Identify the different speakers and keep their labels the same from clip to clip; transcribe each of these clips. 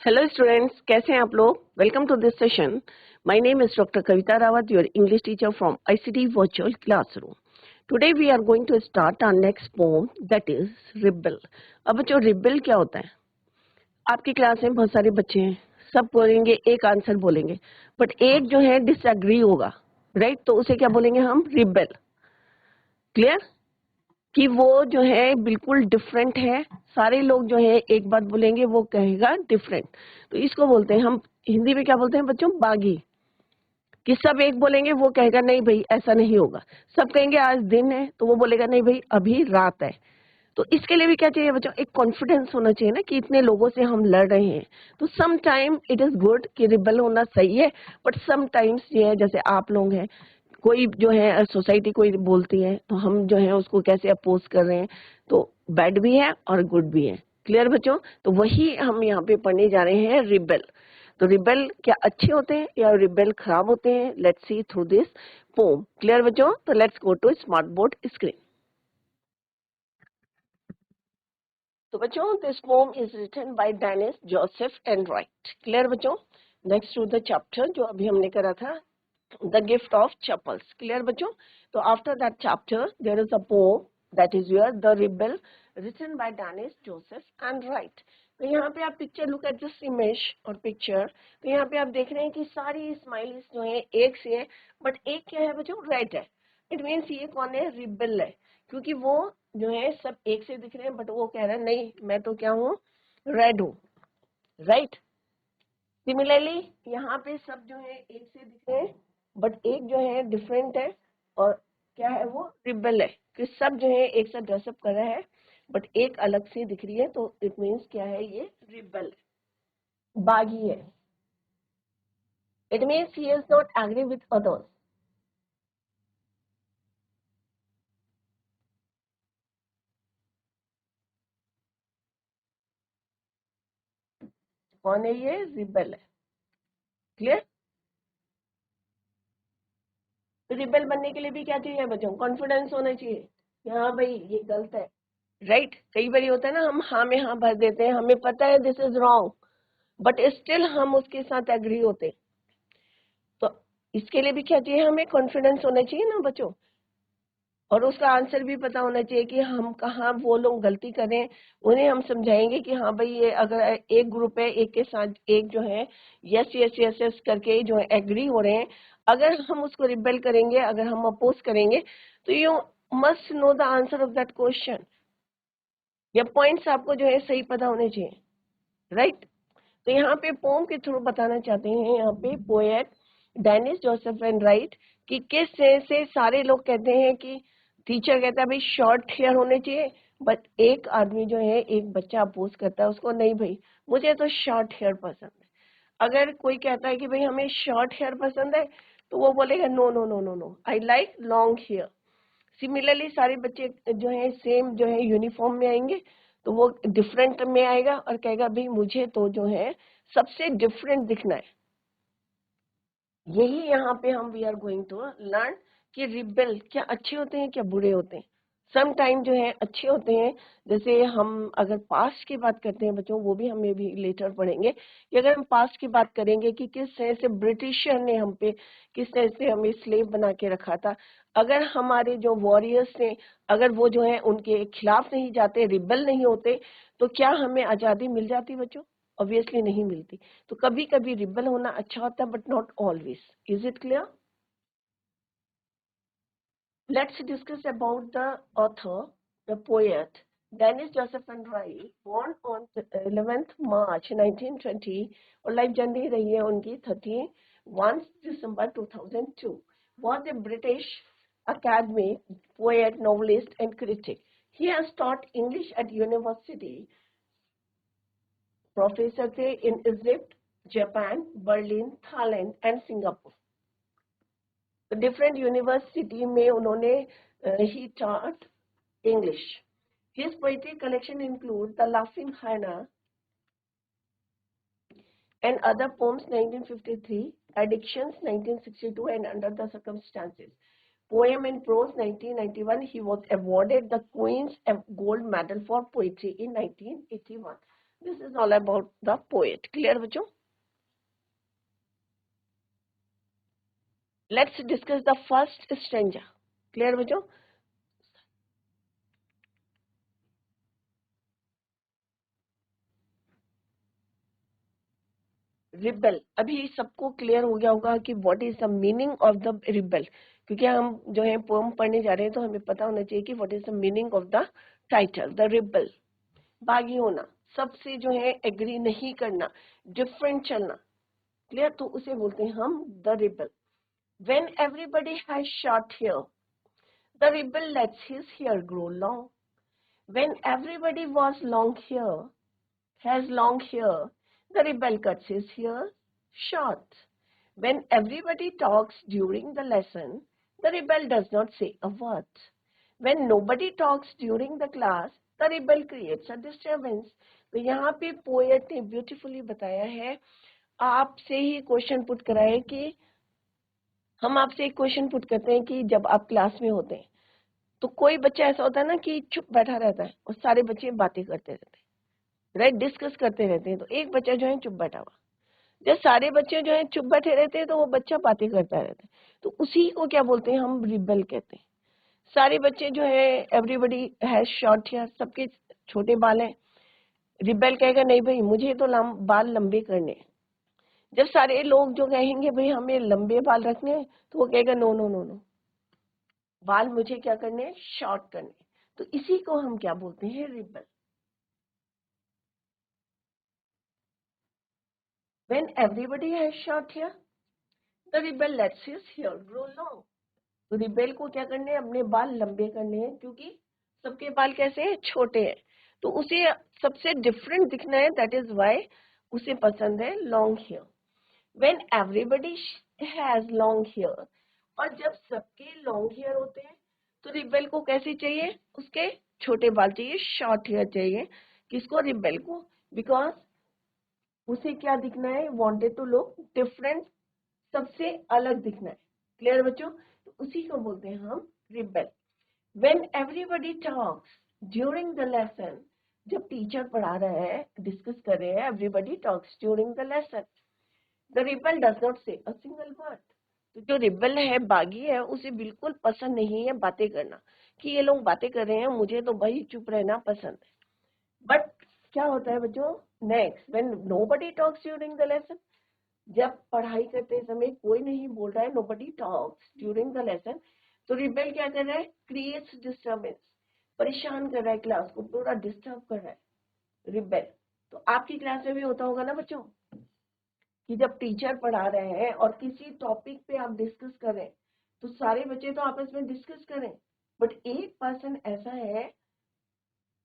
Speaker 1: Hello students, कैसे हैं आप लोग। Welcome to this session. My name is doctor Kavita Rawat, your English teacher from ICT virtual classroom. Today we are going to start our next poem, that is rebel. अब बच्चों, rebel क्या होता है? आपकी क्लास में बहुत सारे बच्चे हैं, सब बोलेंगे, एक आंसर बोलेंगे, बट एक जो है डिसएग्री होगा, राइट? तो उसे क्या बोलेंगे हम? रिबेल। क्लियर? कि वो जो है बिल्कुल डिफरेंट है। सारे लोग जो है एक बात बोलेंगे, वो कहेगा डिफरेंट। तो इसको बोलते हैं हम हिंदी में क्या बोलते हैं बच्चों? बागी। कि सब एक बोलेंगे, वो कहेगा नहीं भाई ऐसा नहीं होगा। सब कहेंगे आज दिन है, तो वो बोलेगा नहीं भाई अभी रात है। तो इसके लिए भी क्या चाहिए बच्चों? एक कॉन्फिडेंस होना चाहिए ना, कि इतने लोगों से हम लड़ रहे हैं। तो some time it is good कि रिबल होना सही है, बट सम टाइम्स ये है, जैसे आप लोग हैं, कोई जो है सोसाइटी कोई बोलती है, तो हम जो है उसको कैसे अपोज कर रहे हैं, तो बैड भी है और गुड भी है। क्लियर बच्चों? तो वही हम यहाँ पे पढ़ने जा रहे हैं, रिबेल। तो रिबेल क्या अच्छे होते हैं या रिबेल खराब होते हैं? Let's see through this poem. Clear बच्चों? तो let's go to smart board screen. तो बच्चों, this poem is written by Dennis Joseph Enright. Clear बच्चों? नेक्स्ट टू द चैप्टर जो अभी हमने करा था, the gift of chappals. Clear बच्चों? तो after that chapter there is a poem that is your the rebel, written by Dennis Joseph Enright. तो यहाँ पे आप picture look at this image और पिक्चर। तो यहाँ पे आप देख रहे हैं कि सारी स्माइलीज जो है एक से है, बट एक क्या है बच्चों? रेड है। इट मीन्स ये कौन है? रिबेल है। क्योंकि वो जो है सब एक से दिख रहे हैं, बट वो कह रहा है नहीं मैं तो क्या हूँ? रेड हूँ, राइट? सिमिलरली यहाँ पे सब जो है एक से दिख रहे हैं, बट एक जो है डिफरेंट है। और क्या है वो? रिबेल है। कि सब जो है एक साथ ड्रेसअप कर रहा है, बट एक अलग से दिख रही है, तो इट मीन्स क्या है? ये रिबेल है, बागी है। It means he is not agree with others. कौन है ये? रिबेल है। क्लियर? रिबेल बनने के लिए भी क्या चाहिए बच्चों? कॉन्फिडेंस होना चाहिए कि हाँ भाई ये गलत है, राइट? कई बार होता है ना, हम हाँ में हाँ भर देते हैं, हमें पता है this is wrong, but still हम उसके साथ एग्री होते हैं। तो इसके लिए भी क्या चाहिए? हमें कॉन्फिडेंस होना चाहिए ना बच्चों, और उसका आंसर भी पता होना चाहिए कि हम कहाँ वो लोग गलती करें। उन्हें हम समझाएंगे कि हाँ भाई ये अगर एक ग्रुप है, एक के साथ एक जो है यस यस यस यस करके जो है एग्री हो रहे हैं, अगर हम उसको रिबेल करेंगे, अगर हम अपोज करेंगे, तो you must know the answer of that question, या पॉइंट्स आपको जो है सही पता होने चाहिए, राइट? तो यहाँ पे पोम के थ्रू बताना चाहते हैं यहाँ पे poet Dennis Joseph Enright, कि किस से सारे लोग कहते हैं कि टीचर कहता है भाई शॉर्ट हेयर होने चाहिए, बट एक आदमी जो है, एक बच्चा अपोज करता है उसको, नहीं भाई मुझे तो शॉर्ट हेयर पसंद है। अगर कोई कहता है कि भाई हमें शॉर्ट हेयर पसंद है, तो वो बोलेगा no no no no no, I like long hair. Similarly सारे बच्चे जो है सेम जो है यूनिफॉर्म में आएंगे, तो वो डिफरेंट में आएगा और कहेगा भाई मुझे तो जो है सबसे डिफरेंट दिखना है। यही यहाँ पे हम we are going to learn कि रिबेल क्या अच्छे होते हैं क्या बुरे होते हैं। सम टाइम जो है अच्छे होते हैं। जैसे हम अगर पास्ट की बात करते हैं बच्चों, वो भी हमें भी लेटर पढ़ेंगे, कि अगर हम पास्ट की बात करेंगे कि किस तरह से ब्रिटिशर ने हम पे किस तरह से हमें स्लेव बना के रखा था, अगर हमारे जो वॉरियर्स थे, अगर वो जो है उनके खिलाफ नहीं जाते, रिबेल नहीं होते, तो क्या हमें आजादी मिल जाती बच्चों? ऑब्वियसली नहीं मिलती। तो कभी कभी रिबेल होना अच्छा होता है, but not always. Is it clear? Let's discuss about the author, the poet Dennis Joseph Enright, born on 11th March 1920, और लाइफ जर्नी रही है उनकी 31 December 2002। was a British academic, poet, novelist and critic. He has taught English at university, professor थे in Egypt, Japan, Berlin, Thailand and Singapore. तो different university में उन्होंने ही taught English. His poetry collection include the laughing hyena and other poems 1953, addictions 1962 and under the circumstances. Poem and prose 1991, he was awarded the Queen's Gold Medal for Poetry in 1981. This is all about the poet. Clear बच्चों? Let's discuss the first stranger. Clear बच्चों? Rebel. अभी सबको clear हो गया होगा कि what is the meaning of the rebel, क्योंकि हम जो है पोएम पढ़ने जा रहे हैं तो हमें पता होना चाहिए कि what is the meaning of the title. The rebel, बागी होना, सबसे जो है एग्री नहीं करना, डिफरेंट चलना. क्लियर? तो उसे बोलते हैं हम the rebel. When everybody has short hair, the rebel lets his hair grow long. When everybody was long hair, has long hair, the rebel cuts his hair short. When everybody talks during the lesson, the rebel does not say a word. When nobody talks during the class, the rebel creates a disturbance. तो यहाँ पे poet ने beautifully बताया है, आपसे ही question put करा है कि हम आपसे एक क्वेश्चन पुट करते हैं कि जब आप क्लास में होते हैं तो कोई बच्चा ऐसा होता है ना कि चुप बैठा रहता है और सारे बच्चे बातें करते रहते हैं, राइट, डिस्कस करते रहते हैं. तो एक बच्चा जो है चुप बैठा हुआ, जब सारे बच्चे जो है चुप बैठे रहते हैं तो वो बच्चा बातें करता रहता है. तो उसी को क्या बोलते हैं हम? रिबेल कहते हैं. सारे बच्चे जो है एवरीबडी हैज शॉर्ट हेयर, सबके छोटे बाल हैं. रिबेल कहेगा नहीं भाई मुझे तो बाल लंबे करने हैं. जब सारे लोग जो कहेंगे भाई हमें लंबे बाल रखने हैं तो वो कहेगा नो नो नो नो, बाल मुझे क्या करने हैं? शॉर्ट करने. तो इसी को हम क्या बोलते हैं? Rebel. When everybody has short hair, the rebel lets his hair grow long. तो रिबेल को क्या करने हैं? अपने बाल लंबे करने हैं, क्योंकि सबके बाल कैसे हैं? छोटे हैं. तो उसे सबसे डिफरेंट दिखना है, दैट इज वाई उसे पसंद है long hair. When everybody has long hair, और जब सबके लॉन्ग हेयर होते हैं तो रिबेल को कैसे चाहिए? उसके छोटे बाल चाहिए, शॉर्ट हेयर चाहिए. किसको? रिबेल को. बिकॉज उसे क्या दिखना है? वांटेड टू लुक डिफरेंट, सबसे अलग दिखना है. क्लियर बच्चों? तो उसी को बोलते हैं हम rebel. When everybody talks during the lesson, जब टीचर पढ़ा रहा है, डिस्कस कर रहे हैं, everybody talks during the lesson, the rebel does not से अ सिंगल वर्ड. तो जो रिबेल है, बागी है, उसे बिल्कुल पसंद नहीं है बातें करना, कि ये लोग बातें कर रहे हैं, मुझे तो भाई चुप रहना पसंद है. बट क्या होता है बच्चों? Next, when nobody talks during the lesson, जब पढ़ाई करते समय कोई नहीं बोल रहा है, nobody talks during the lesson, तो रिबेल क्या कर रहा है? क्रिएट्स डिस्टर्बेंस, परेशान कर रहा है, क्लास को पूरा डिस्टर्ब कर रहा है रिबेल. तो आपकी क्लास में भी होता होगा ना बच्चों, कि जब टीचर पढ़ा रहे हैं और किसी टॉपिक पे आप डिस्कस करें तो सारे बच्चे तो आपस में डिस्कस करें, बट एक पर्सन ऐसा है,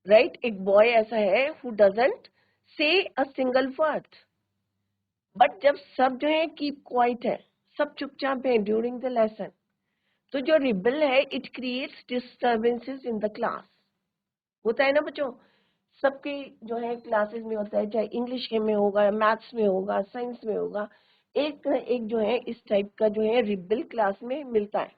Speaker 1: राइट, एक बॉय ऐसा है who doesn't say a single word. But जब सब जो है कीप क्वाइट है, सब चुपचाप है ड्यूरिंग द लेसन, तो जो रिबेल है it creates disturbances in the class. होता है ना बच्चों, सबके जो है क्लासेस में होता है, चाहे इंग्लिश के में होगा, मैथ्स में होगा, साइंस में होगा, एक न एक जो है इस टाइप का जो है रिबेल क्लास में मिलता है,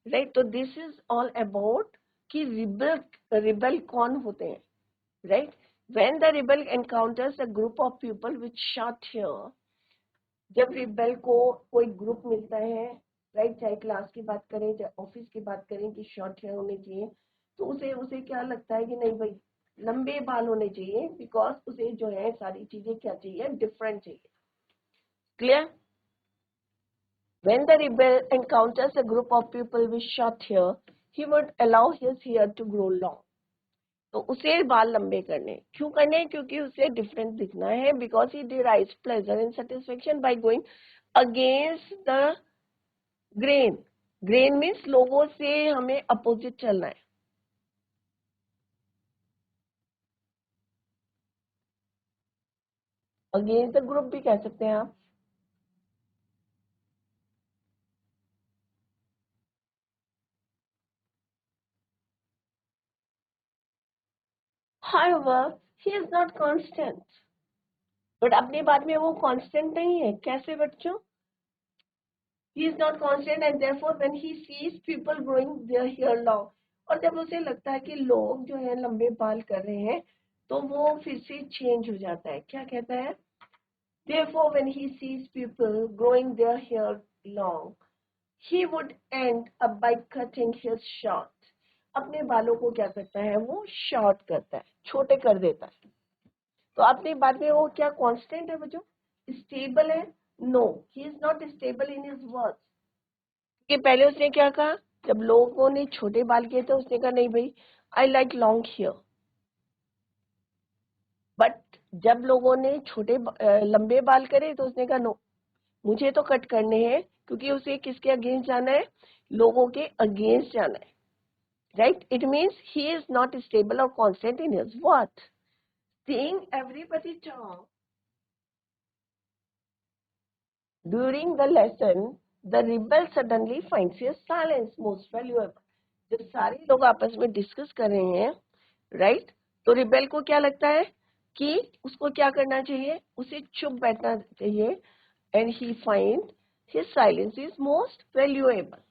Speaker 1: राइट. तो दिस इज ऑल अबाउट कि रिबेल रिबेल कौन होते हैं, right. When the rebel encounters a group of people with short hair, जब रिबेल को कोई ग्रुप मिलता है, राइट, चाहे क्लास की बात करें चाहे ऑफिस की बात करें कि शॉर्ट हेयर होने चाहिए, तो उसे उसे क्या लगता है कि नहीं भाई लंबे बाल होने चाहिए, बिकॉज उसे जो है सारी चीजें क्या चाहिए? डिफरेंट चाहिए. Clear? When the rebel encounters a group of people with short hair, he would allow his hair to grow long. तो उसे बाल लंबे करने. क्यों करने? क्योंकि उसे डिफरेंट दिखना है, because he derives pleasure and satisfaction by going against the grain. Grain means लोगों से हमें अपोजिट चलना है. अगेंस्ट द ग्रुप भी कह सकते हैं आप. However, he is not constant. But अपनी बात में वो कांस्टेंट नहीं है. कैसे बच्चों? He is not constant and therefore when he sees people growing their hair long, और जब उसे लगता है कि लोग जो है लंबे बाल कर रहे हैं तो वो फिर से चेंज हो जाता है। क्या कहता है? Therefore, when he sees people growing their hair long, he would end up by cutting his short. अपने बालों को क्या करता है? वो शॉर्ट करता है, छोटे कर देता है। तो अपनी बात में वो क्या कांस्टेंट है बच्चों? स्टेबल है? No, he is not stable in his words. कि पहले उसने क्या कहा, जब लोगों ने छोटे बाल किए थे उसने कहा नहीं भाई, I like long hair. But जब लोगों ने लंबे बाल करे तो उसने कहा नो, मुझे तो कट करने हैं, क्योंकि उसे किसके अगेंस्ट जाना है? लोगों के अगेंस्ट जाना है। Right? It means he is not stable और constant in his word. Seeing everybody talk during the lesson, the rebel suddenly finds his silence most valuable. जब सारे लोग आपस में डिस्कस कर रहे हैं, राइट, तो रिबेल को क्या लगता है कि उसको क्या करना चाहिए? उसे चुप बैठना चाहिए। And he find his silence is most valuable.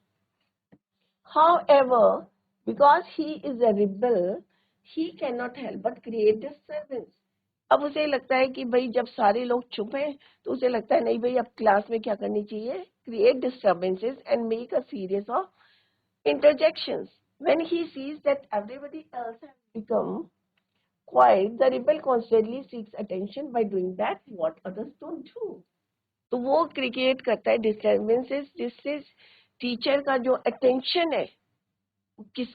Speaker 1: However, because he is a rebel, he cannot help but create disturbance. अब उसे लगता है कि भाई जब सारे लोग चुप हैं तो उसे लगता है नहीं भाई अब क्लास में क्या करनी चाहिए? Create disturbances and make a series of interjections. When he sees that everybody else has become quiet, the rebel constantly seeks attention by doing that what others don't do. तो वो क्रिएट करता है disturbances, जिससे teacher का जो attention है किस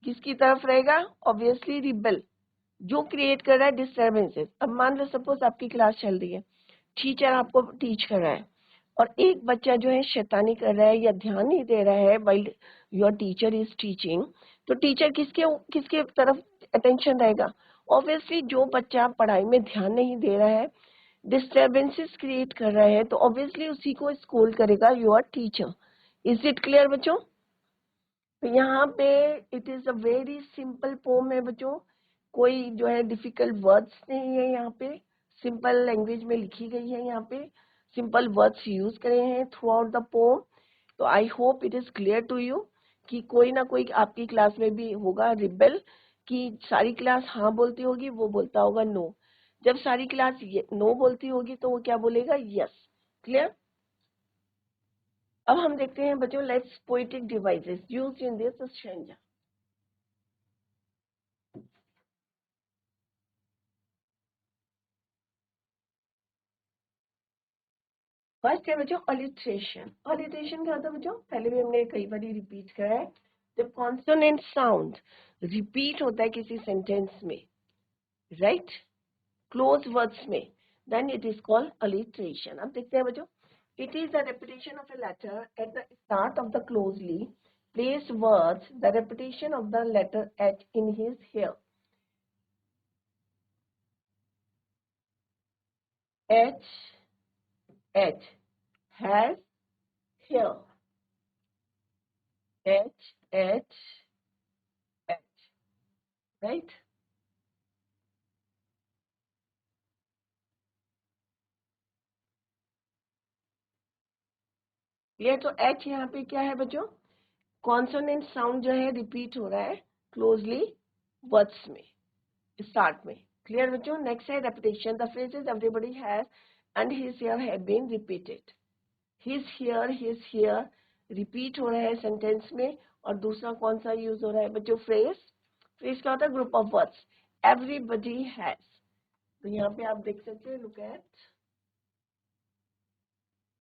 Speaker 1: किसकी तरफ रहेगा? ऑब्वियसली रिबेल, जो क्रिएट कर रहा है डिस्टर्बेंसेस। अब मान लो सपोज आपकी क्लास चल रही है, टीचर आपको टीच कर रहा है और एक बच्चा जो है शैतानी कर रहा है या ध्यान नहीं दे रहा है while your teacher is teaching, तो टीचर किसके किसके तरफ अटेंशन रहेगा? ऑब्वियसली जो बच्चा पढ़ाई में ध्यान नहीं दे रहा है, डिस्टर्बेंसेस क्रिएट कर रहा है, तो ऑब्वियसली उसी को स्कूल करेगा your teacher. Is it clear बच्चों? तो यहाँ पे it is a very simple poem है बच्चों, कोई जो है डिफिकल्ट वर्ड्स नहीं है यहाँ पे, सिंपल लैंग्वेज में लिखी गई है, यहाँ पे सिंपल वर्ड्स यूज करे हैं थ्रू आउट द पोम। तो I hope it is clear to you कि कोई ना कोई आपकी क्लास में भी होगा रिबेल, कि सारी क्लास हाँ बोलती होगी, वो बोलता होगा नो। जब सारी क्लास नो बोलती होगी तो वो क्या बोलेगा? यस। क्लियर? अब हम देखते हैं बच्चों, let's poetic devices used in this stanza. First है बच्चों अलिट्रेशन। अलिट्रेशन क्या होता है बच्चों? पहले भी हमने कई बार रिपीट करा है। जब कॉन्सोनेंट साउंड रिपीट होता है किसी सेंटेंस में, राइट, क्लोज वर्ड्स में, then it is called alliteration. अब देखते हैं बच्चों, it is the repetition of a letter at the start of the closely placed words, the repetition of the letter H in his hair. H, H, has, hair, H, H, H, right? ये तो H यहाँ पे क्या है बच्चों? Consonant sound जो है repeat हो रहा है क्लोजली वर्ड्स में, स्टार्ट में। क्लियर बच्चों? नेक्स्ट है repetition. The phrases everybody has and his hair have been repeated. His hair repeat हो रहा है सेंटेंस में। और दूसरा कौन सा यूज हो रहा है बच्चों? फ्रेज। फ्रेज क्या होता है? Group of words. Everybody has, तो यहाँ पे आप देख सकते हैं, look at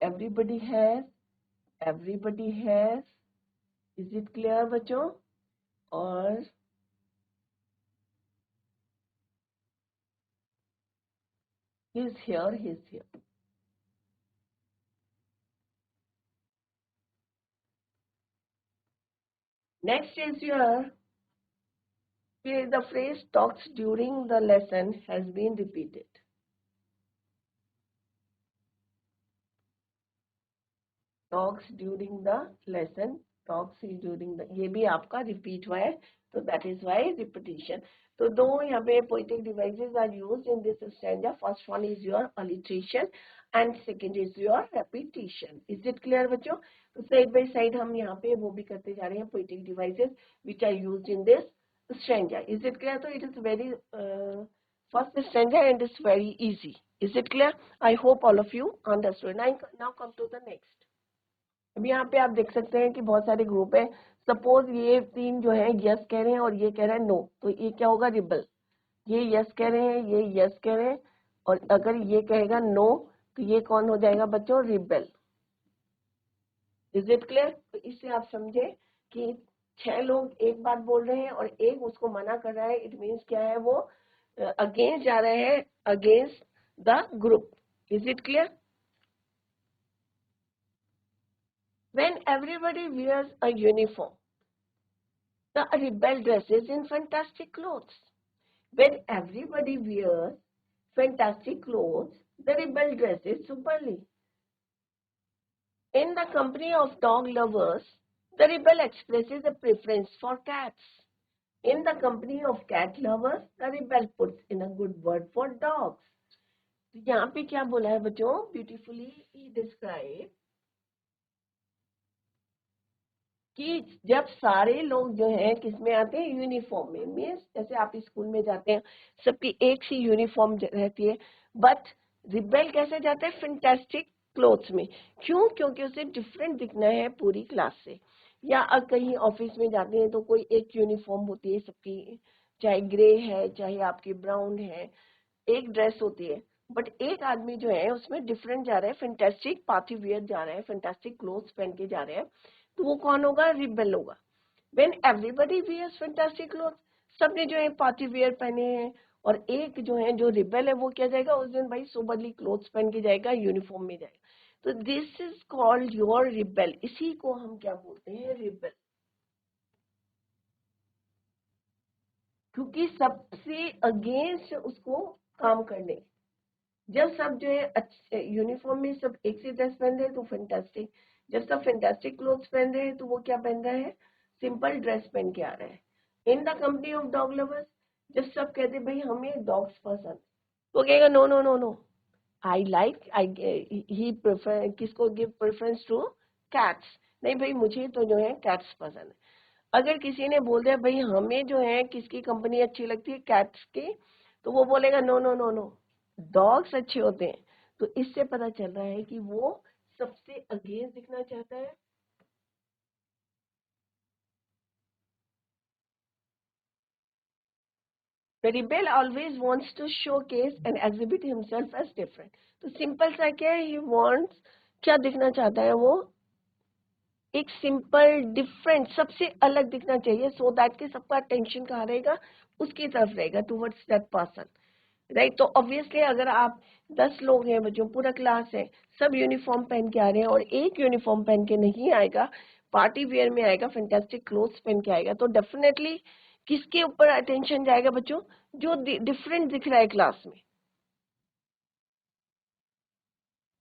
Speaker 1: everybody has, everybody has. Is it clear बच्चों? और he's here, he's here. Next is your, the phrase talks during the lesson has been repeated. Talks during the lesson, talks is during the, ये भी आपका repeat हुआ है, तो that is why repetition. तो दो यहाँ पे poetic devices are used in this stanza. First one is your alliteration and second is your repetition. Is it clear बच्चों? तो side by side हम यहाँ पे वो भी करते जा रहे हैं poetic devices which are used in this stanza. Is it clear? तो it is very first stanza and it's very easy. Is it clear? I hope all of you understood. Now come to the next. अभी यहाँ पे आप देख सकते हैं कि बहुत सारे ग्रुप है. सपोज ये तीन जो है यस कह रहे हैं और ये कह रहे हैं नो, तो ये क्या होगा? रिबल. ये यस कह रहे हैं, ये यस कह रहे हैं, और अगर ये कहेगा नो तो ये कौन हो जाएगा बच्चों? रिबल. Is it clear? तो इससे आप समझे कि 6 लोग एक बात बोल रहे हैं और एक उसको मना कर रहा है. इट मीन्स क्या है? वो अगेंस्ट जा रहे हैं, against the group. Is it clear? When everybody wears a uniform, the rebel dresses in fantastic clothes. When everybody wears fantastic clothes, the rebel dresses superbly. In the company of dog lovers, the rebel expresses a preference for cats. In the company of cat lovers, the rebel puts in a good word for dogs. तो यहाँ पे क्या बोला है बच्चों? Beautifully ही describe कि जब सारे लोग जो हैं किसमें आते हैं? यूनिफॉर्म में. मीन्स जैसे आप स्कूल में जाते हैं, सबकी एक सी यूनिफॉर्म रहती है, बट रिबेल कैसे जाते हैं? फैंटास्टिक क्लोथ्स में. क्यों? क्योंकि उसे डिफरेंट दिखना है पूरी क्लास से. या कहीं ऑफिस में जाते हैं तो कोई एक यूनिफॉर्म होती है सबकी, चाहे ग्रे है चाहे आपकी ब्राउन है, एक ड्रेस होती है, बट एक आदमी जो है उसमें डिफरेंट जा रहा है, फैंटास्टिक पार्टी वियर जा रहा है, फैंटास्टिक क्लोथ्स पहन के जा रहे हैं, तो वो कौन होगा? रिबेल होगा. When everybody wears fantastic cloth, सबने जो है पार्टी वियर पहने हैं, और एक जो है जो रिबेल है वो क्या जाएगा उस दिन? भाई सोबरली क्लोथ्स पहन के जाएगा, यूनिफॉर्म में जाएगा. तो this is called your rebel. इसी को हम क्या बोलते हैं? रिबेल. क्योंकि सबसे अगेंस्ट उसको काम करने. जब सब जो है अच्छे यूनिफॉर्म में सब एक से ड्रेस पहन रहे हैं तो फैंटास्टिक. जब सब फैंटास्टिक क्लोथ्स पहन रहे हैं तो वो क्या पहन रहा है? सिंपल ड्रेस पहन के आ रहा है. In the company of dog lovers, जब सब कहते हैं भाई हमें डॉग्स पसंद, तो कहेगा no no no no, I like, I ही प्रेफर, किसको गिव प्रेफरेंस टू? कैट्स. नहीं भाई मुझे तो जो है कैट्स पसंद है. अगर किसी ने बोल दिया भाई हमें जो है किसकी कंपनी अच्छी लगती है? कैट्स की, तो वो बोलेगा no no no no, dogs अच्छे होते हैं. तो इससे पता चल रहा है कि वो सबसे अगेंस्ट दिखना चाहता है. The rebel always wants to showcase and exhibit himself as different. तो सिंपल सा क्या है? he wants, क्या दिखना चाहता है वो? एक सिंपल डिफरेंट, सबसे अलग दिखना चाहिए, सो दैट कि सबका अटेंशन कहाँ रहेगा? उसकी तरफ रहेगा, टुवर्ड्स दैट पर्सन. राइट. तो ऑब्वियसली अगर आप 10 लोग हैं बच्चों, पूरा क्लास है, सब यूनिफॉर्म पहन के आ रहे हैं और एक यूनिफॉर्म पहन के नहीं आएगा, पार्टी वेयर में आएगा, फैंटास्टिक क्लोथ्स पहन के आएगा, तो डेफिनेटली किसके ऊपर अटेंशन जाएगा बच्चों? जो डिफरेंट दिख रहा है क्लास में.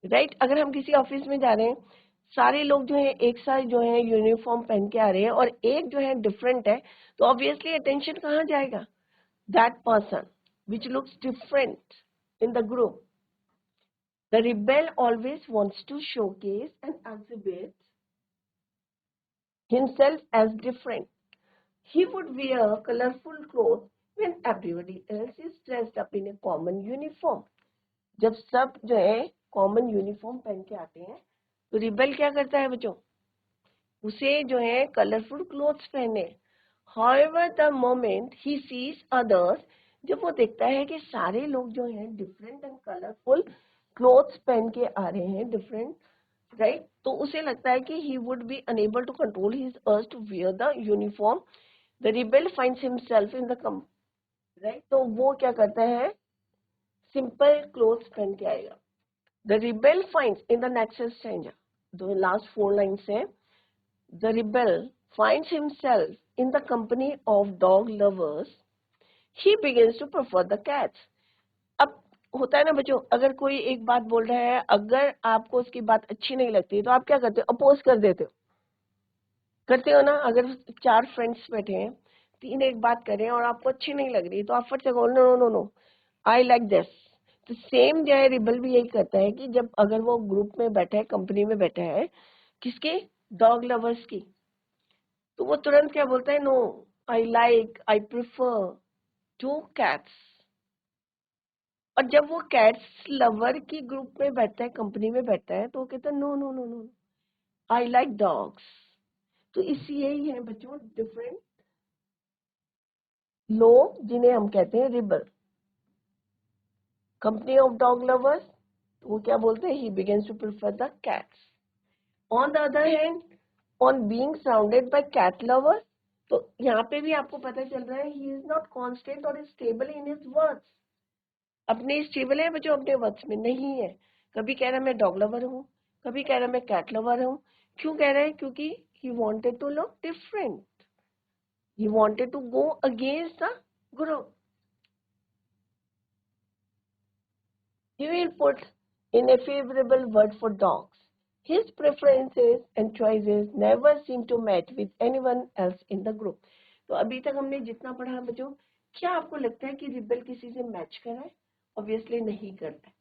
Speaker 1: राइट. अगर हम किसी ऑफिस में जा रहे हैं, सारे लोग जो है एक साथ जो है यूनिफॉर्म पहन के आ रहे हैं और एक जो है डिफरेंट है, तो ऑब्वियसली अटेंशन कहाँ जाएगा? That person which looks different in the group. The rebel always wants to showcase and exhibit himself as different. He would wear colorful clothes when everybody else is dressed up in a common uniform. जब सब जो है common uniform पहन के आते हैं, तो rebel क्या करता है बच्चों? उसे जो है कलरफुल क्लोथ्स पहने. However, the moment he sees others, जब वो देखता है कि सारे लोग जो हैं डिफरेंट एंड कलरफुल क्लोथ्स पहन के आ रहे हैं, डिफरेंट, राइट, तो उसे लगता है कि he would be unable to control his urge to wear the uniform. The rebel finds himself in the right, तो वो क्या करता है? सिंपल क्लोथ्स पहन के आएगा. The rebel finds in the next stanza, the last 4 lines है, the rebel finds himself in the company of dog lovers. He begins to prefer the cats. अब होता है ना बच्चों, अगर कोई एक बात बोल रहा है, अगर आपको उसकी बात अच्छी नहीं लगती तो आप क्या करते हो? अपोज कर देते हो. करते हो ना? अगर 4 फ्रेंड्स बैठे हैं, 3 एक बात कर रहे हैं और आपको अच्छी नहीं लग रही, तो आप फट से बोलो no no no, I like this. तो सेम जो है रिबल भी यही करता है कि जब अगर वो ग्रुप में बैठा है, कंपनी में बैठा है, किसके? डॉग लवर्स की, तो वो तुरंत क्या बोलता है? No, I like, I prefer to cats. और जब वो कैट्स लवर की ग्रुप में बैठता है, कंपनी में बैठता है, तो वो कहता है no no no no, I like dogs. तो इसलिए ही है बच्चों डिफरेंट लोग जिन्हें हम कहते हैं rebel. Company of dog lovers, वो क्या बोलते हैं, he begins to prefer the cats. On the other hand, on being surrounded by cat lovers, तो यहाँ पे भी आपको पता चल रहा है ही इज नॉट कांस्टेंट और स्टेबल इन हिज वर्ड्स। अपने स्टेबल है बच्चों, अपने वर्ड्स में नहीं है। कभी कह रहा है मैं डॉग लवर हूँ, कभी कह रहा है मैं कैट लवर हूँ। क्यों कह रहा है? क्योंकि he wanted to look different, he wanted to go against the group. He will put in a favorable word for dogs. His preferences and choices never seem to match with anyone else in the group. तो अभी तक हमने जितना पढ़ा है बच्चों, क्या आपको लगता है कि रिबेल किसी से मैच कर रहा है? ऑब्वियसली नहीं करता है,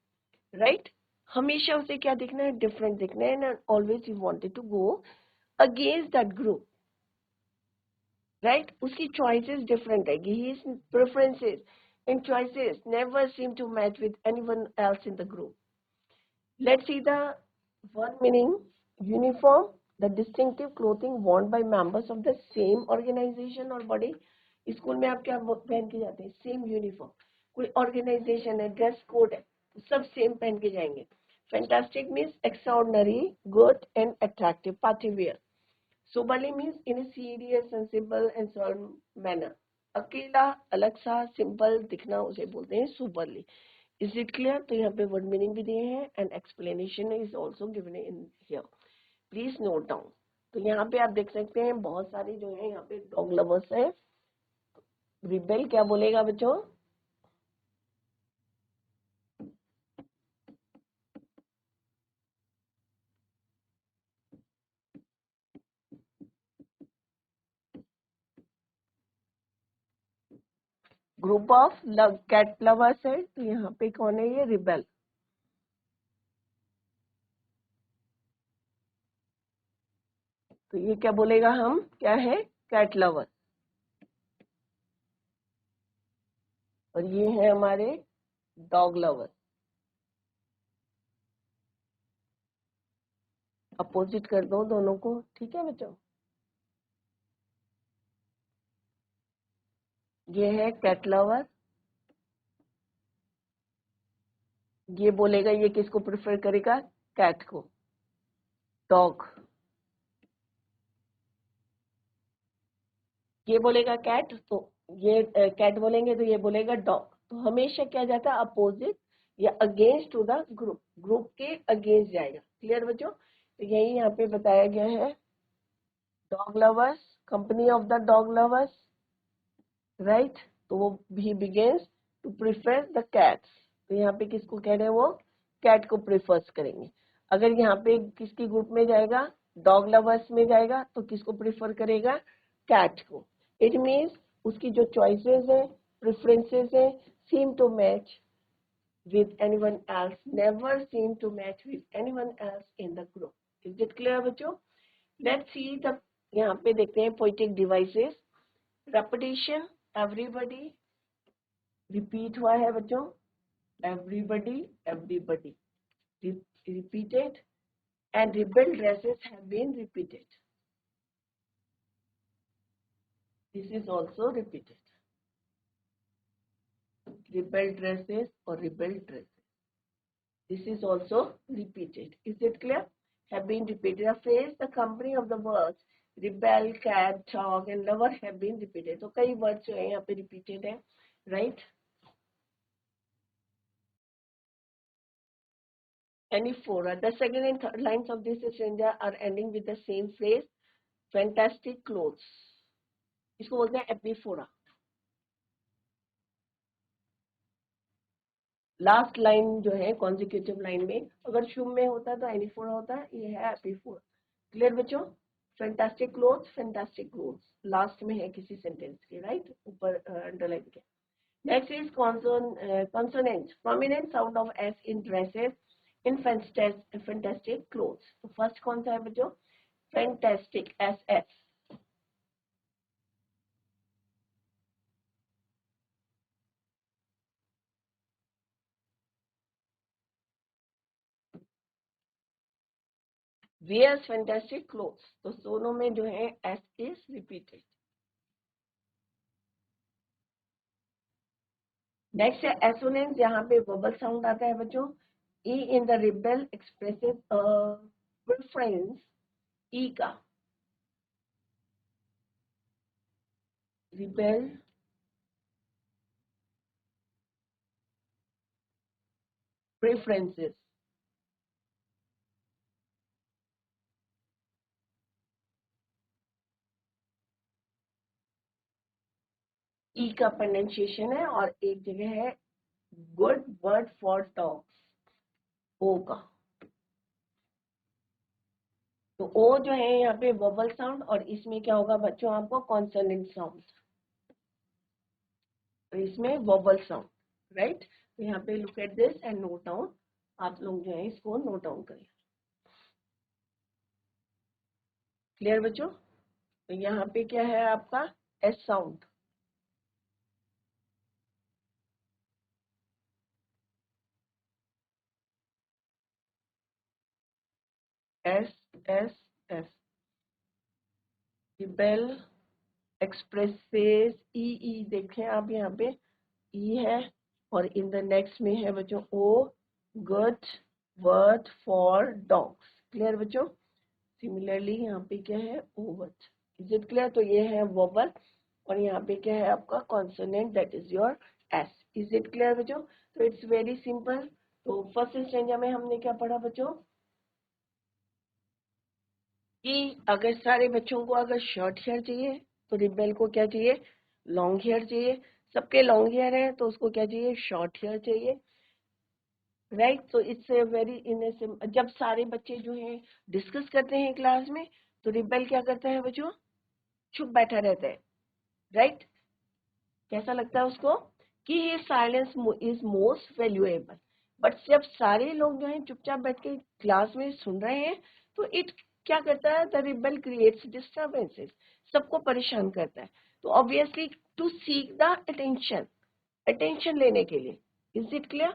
Speaker 1: राइट? हमेशा उसे क्या दिखना है? डिफरेंट दिखना है, and always he wanted to go against that group, right? उसकी चॉइसेस डिफरेंट रहेगी, his preferences and choices never seem to match with anyone else in the group. Let's see the one meaning. Uniform, the distinctive clothing worn by members of the same organization or body. School में आप क्या पहन के जाते हैं? Same uniform. कोई organisation है, dress code है, तो सब सेम पहन के जाएंगे। Fantastic means extraordinary, good and attractive party wear. Soberly means in a serious, sensible and solemn manner. अकेला, अलग सा, सिंपल दिखना उसे बोलते हैं soberly. Is it clear? तो यहाँ पे वर्ड मीनिंग भी दिए हैं and explanation is also given in here. Please note down. तो यहाँ पे आप देख सकते हैं बहुत सारे जो है यहाँ पे डॉग लवर्स हैं। रिबेल क्या बोलेगा बच्चों? ग्रुप ऑफ कैट लवर्स है, तो यहाँ पे कौन है ये? रिबेल। तो ये क्या बोलेगा? हम क्या है? Cat lover. और ये है हमारे डॉग लवर। अपोजिट कर दो दोनों को, ठीक है बच्चों? ये है कैट लवर, ये बोलेगा ये किसको प्रेफर करेगा? कैट को। डॉग, ये बोलेगा कैट, तो ये कैट बोलेंगे तो ये बोलेगा डॉग। तो हमेशा क्या जाता है? अपोजिट या against to the group, group के अगेंस्ट जाएगा। क्लियर बच्चों? तो यही यहाँ पे बताया गया है। Dog lovers, company of the dog lovers, right? तो वो he begins to prefer the cats. तो यहाँ पे किसको कह रहे हैं? वो कैट को प्रेफर्स करेंगे। अगर यहाँ पे किसकी ग्रुप में जाएगा? डॉग लवर्स में जाएगा, तो किसको प्रेफर करेगा? कैट को। इट मीन्स उसकी जो चॉइसेस है, प्रेफरेंसेस है, seem to match with anyone else, never seem to match with anyone else in the group. Is it clear बच्चों? Let's see the, यहाँ पे देखते हैं poetic devices. Repetition, everybody, repeat हुआ है बच्चों, everybody, everybody, repeated, and rebel dresses have been repeated. This is also repeated. Rebel dresses or rebel dresses. This is also repeated. Is it clear? Have been repeated. A phrase, the company of the words rebel, cat, dog and lover have been repeated. तो कई words जो है यहाँ पे repeated है, right? Anaphora. The second and third lines of this stanza are ending with the same phrase, fantastic clothes. इसको बोलते हैं एपिफोरा। लास्ट लाइन जो है कॉन्जिक्यूटिव लाइन में, अगर शुभ में होता तो एनिफोरा होता, ये है एपिफोरा। क्लियर बच्चों? Fantastic clothes, fantastic clothes last में है किसी सेंटेंस के, राइट? ऊपर अंडरलाइन के। Next is consonant, prominent sound of S in dresses in fantastic clothes. तो फर्स्ट कौन सा है बच्चों? Fantastic, S S. wears fantastic clothes, तो दोनों में जो है s is repeated. नेक्स्ट है एसोनेंस, यहाँ पे वोबल साउंड आता है बच्चों. E in the rebel expresses preference. E का रिबेल प्रेफरेंसेस. ई का प्रोनाउंसिएशन है और एक जगह है गुड वर्ड फॉर डॉग्स, ओ का. तो ओ जो है यहाँ पे वोबल साउंड और इसमें क्या होगा बच्चों आपको कॉन्सोनेंट साउंड, तो इसमें वोबल साउंड. राइट, तो यहाँ पे look at this and note down. आप लोग जो है इसको नोट डाउन करें. क्लियर बच्चों? तो यहाँ पे क्या है आपका S sound. S S S. Rebel expresses E E. देखें आप यहाँ पे ई है और इन द नेक्स्ट में है बच्चों O, good word for dogs. Clear बच्चों? सिमिलरली यहाँ पे क्या है O word. Is it clear? तो ये है वोबल और यहाँ पे क्या है आपका consonant, that is your S. Is it clear बच्चों? तो इट्स वेरी सिंपल. तो फर्स्ट स्टैंजा में हमने क्या पढ़ा बच्चों कि अगर सारे बच्चों को अगर शॉर्ट हेयर चाहिए तो रिबेल को क्या चाहिए, लॉन्ग हेयर चाहिए. सबके लॉन्ग हेयर है तो उसको क्या चाहिए, शॉर्ट हेयर चाहिए. राइट, तो इट्स वेरी इन. जब सारे बच्चे जो हैं डिस्कस करते हैं क्लास में तो रिबेल क्या करता है बच्चों, चुप बैठा रहता है. राइट, कैसा लगता है उसको कि ये silence is most valuable. But जब सारे लोग जो हैं चुपचाप बैठ के क्लास में सुन रहे हैं तो इट क्या करता है, द रिबेल क्रिएट्स डिस्टर्बेंसेस, सबको परेशान करता है. तो obviously to seek the attention, attention लेने के लिए. Is it clear?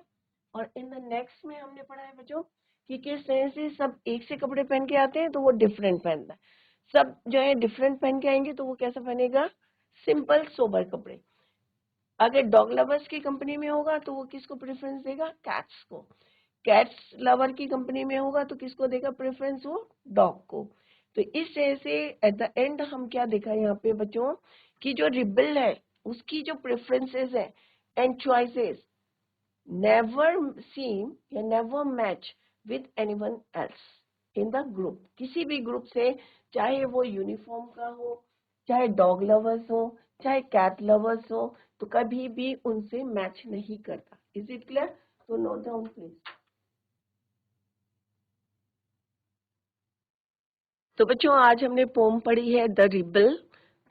Speaker 1: और इन द नेक्स्ट में हमने पढ़ा है बच्चों कि किस तरह से सब एक से कपड़े पहन के आते हैं तो वो डिफरेंट पहनता है. सब जो है डिफरेंट पहन के आएंगे तो वो कैसा पहनेगा, सिंपल सोबर कपड़े. अगर डॉग लवर्स की कंपनी में होगा तो वो किसको प्रेफरेंस देगा, कैट्स को. कैट्स लवर की कंपनी में होगा तो किसको देगा प्रेफरेंस, वो डॉग को. तो इस तरह से एट द एंड हम क्या देखा यहाँ पे बच्चों कि जो रिबेल है उसकी जो प्रेफरेंसेस है एंड चॉइसेस नेवर सीम या never match with anyone else in the group. किसी भी ग्रुप से, चाहे वो यूनिफॉर्म का हो, चाहे डॉग लवर्स हो, चाहे कैट लवर्स हो, तो कभी भी उनसे मैच नहीं करता. Is it clear? तो नोट डाउन प्लीज. तो बच्चों आज हमने पोम पढ़ी है द रिबेल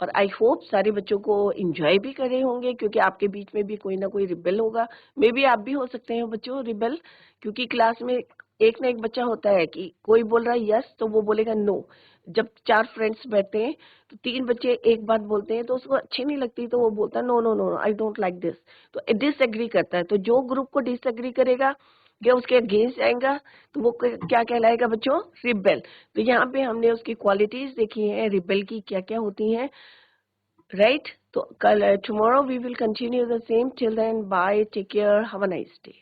Speaker 1: और आई होप सारे बच्चों को एंजॉय भी करे होंगे क्योंकि आपके बीच में भी कोई ना कोई रिबेल होगा. मे बी आप भी हो सकते हैं बच्चों रिबेल, क्योंकि क्लास में एक ना एक बच्चा होता है कि कोई बोल रहा है यस तो वो बोलेगा नो. जब 4 फ्रेंड्स बैठते हैं तो 3 बच्चे एक बात बोलते हैं तो उसको अच्छी नहीं लगती तो वो बोलता है no no no I don't like this, तो डिसएग्री करता है. तो जो ग्रुप को डिसएग्री करेगा या उसके अगेंस्ट जाएगा तो वो क्या कहलाएगा बच्चों, रिबेल. तो यहाँ पे हमने उसकी क्वालिटीज देखी है रिबेल की क्या क्या होती हैं. राइट, तो कल tomorrow we will continue the same. Till then bye, take care, have a nice day.